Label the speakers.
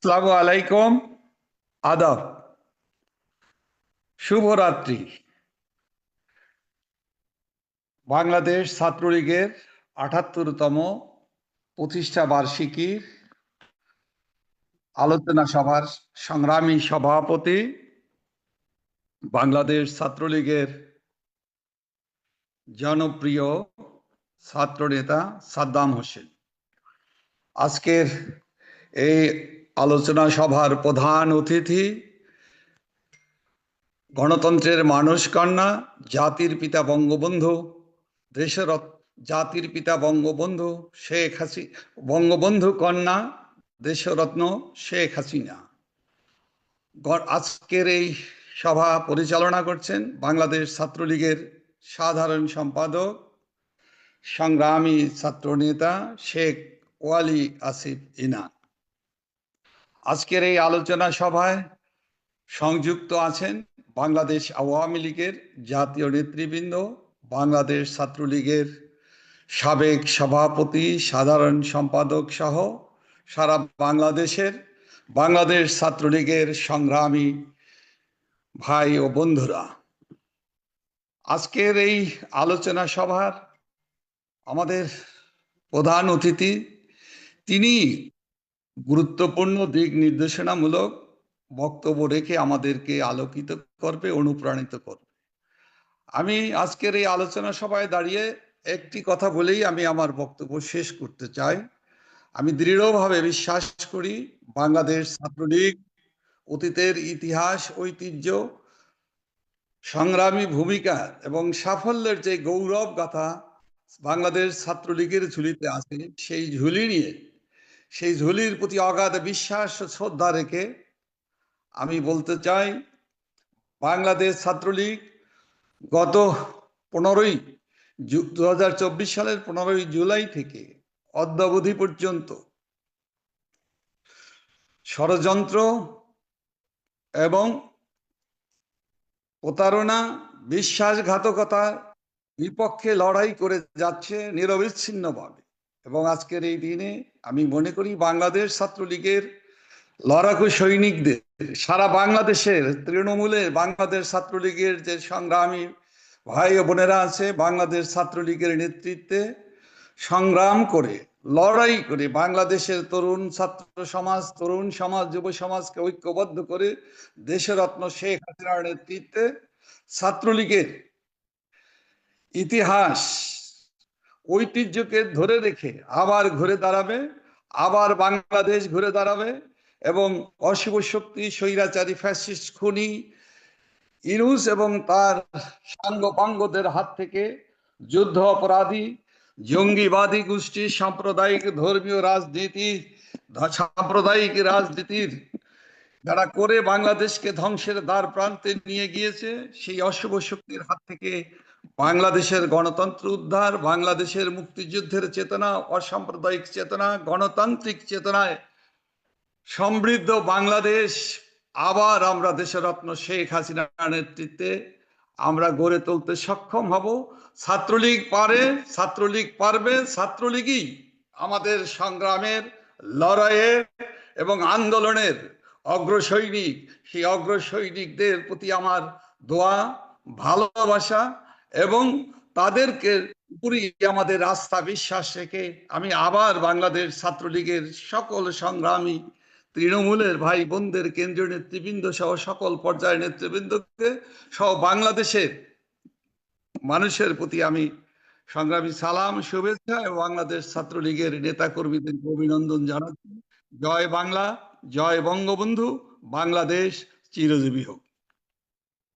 Speaker 1: আসসালামু আলাইকুম। আদাব। শুভরাত্রি। বাংলাদেশ ছাত্রলীগের ৭৮তম প্রতিষ্ঠা বার্ষিকীর আলোচনা সভার সংগ্রামী সভাপতি বাংলাদেশ ছাত্রলীগের জনপ্রিয় ছাত্রনেতা সাদ্দাম হোসেন। আজকের এই আলোচনা সভার প্রধান অতিথি গণতন্ত্রের মানসকন্যা, জাতির পিতা বঙ্গবন্ধু, জাতির পিতা বঙ্গবন্ধু শেখ হাসিনা, বঙ্গবন্ধু কন্যা দেশরত্ন শেখ হাসিনা। আজকের এই সভা পরিচালনা করছেন বাংলাদেশ ছাত্রলীগের সাধারণ সম্পাদক সংগ্রামী ছাত্রনেতা শেখ ওয়ালি আসিফ ইনান। আজকের এই আলোচনা সভায় সংযুক্ত আছেন বাংলাদেশ আওয়ামী লীগের জাতীয় নেতৃবৃন্দ, বাংলাদেশ ছাত্রলীগের সাবেক সভাপতি, সাধারণ সম্পাদক সহ সারা বাংলাদেশ ছাত্রলীগের সংগ্রামী ভাই ও বন্ধুরা। আজকের এই আলোচনা সভার আমাদের প্রধান অতিথি, তিনি গুরুত্বপূর্ণ দিক নির্দেশনামূলক বক্তব্য রেখে আমাদেরকে আলোকিত করবে, অনুপ্রাণিত করবে। আমি আজকের এই আলোচনা সভায় দাঁড়িয়ে একটি কথা বলেই আমি আমার বক্তব্য শেষ করতে চাই। আমি দৃঢ়ভাবে বিশ্বাস করি বাংলাদেশ ছাত্রলীগ অতীতের ইতিহাস, ঐতিহ্য, সংগ্রামী ভূমিকা এবং সাফল্যের যে গৌরব গাথা বাংলাদেশ ছাত্রলীগের ঝুলিতে আছে, সেই ঝুলি নিয়ে, সেই ঝুলির প্রতি অগাধ বিশ্বাস ও শ্রদ্ধা রেখে আমি বলতে চাই, বাংলাদেশ ছাত্রলীগ গত 2024 সালের 15ই জুলাই থেকে অদ্যাবধি পর্যন্ত ষড়যন্ত্র এবং প্রতারণা, বিশ্বাসঘাতকতার বিপক্ষে লড়াই করে যাচ্ছে নিরবিচ্ছিন্নভাবে। এবং আজকের এই দিনে আমি মনে করি বাংলাদেশ ছাত্রলীগের লড়াকু সৈনিকদের, সারা বাংলাদেশের তৃণমূলে বাংলাদেশ ছাত্রলীগের যে সংগ্রামী ভাই ও বোনেরা আছে, বাংলাদেশ ছাত্রলীগের নেতৃত্বে সংগ্রাম করে, লড়াই করে বাংলাদেশের তরুণ ছাত্র সমাজ, তরুণ সমাজ, যুব সমাজকে ঐক্যবদ্ধ করে দেশরত্ন শেখ হাসিনার নেতৃত্বে ছাত্রলীগের ইতিহাস, ঐতিহ্যকে ধরে রেখে আবার ঘুরে দাঁড়াবে, আবার বাংলাদেশ ঘুরে দাঁড়াবে এবং অশুভ শক্তি, স্বৈরাচারী, ফ্যাসিস্ট, খুনি ইউনূস এবং তার সাঙ্গপাঙ্গদের হাত থেকে যুদ্ধ অপরাধী, জঙ্গিবাদী গোষ্ঠী, সাম্প্রদায়িক ধর্মীয় রাজনীতি, সাম্প্রদায়িক রাজনীতির যারা করে বাংলাদেশকে ধ্বংসের দ্বার প্রান্তে নিয়ে গিয়েছে, সেই অশুভ শক্তির হাত থেকে বাংলাদেশের গণতন্ত্র উদ্ধার, বাংলাদেশের মুক্তিযুদ্ধের চেতনা, অসাম্প্রদায়িক চেতনা, গণতান্ত্রিক চেতনায় সমৃদ্ধ বাংলাদেশ আবার আমরা দেশরত্ন শেখ হাসিনার নেতৃত্বে আমরা গড়ে তুলতে সক্ষম হব। ছাত্রলীগ পারে, ছাত্রলীগ পারবে, ছাত্রলীগই আমাদের সংগ্রামের, লড়াইয়ের এবং আন্দোলনের অগ্রসৈনিক। সেই অগ্রসৈনিকদের প্রতি আমার দোয়া, ভালোবাসা এবং তাদেরকে উপরই আমাদের আস্থা, বিশ্বাস রেখে আমি আবার বাংলাদেশ ছাত্রলীগের সকল সংগ্রামী তৃণমূলের ভাই বোনদের, কেন্দ্রীয় নেতৃবৃন্দ সহ সকল পর্যায়ের নেতৃবৃন্দকে সহ বাংলাদেশের মানুষের প্রতি আমি সংগ্রামী সালাম, শুভেচ্ছা এবং বাংলাদেশ ছাত্রলীগের নেতা কর্মীদেরকে অভিনন্দন জানাচ্ছি। জয় বাংলা, জয় বঙ্গবন্ধু, বাংলাদেশ চিরজীবী হোক।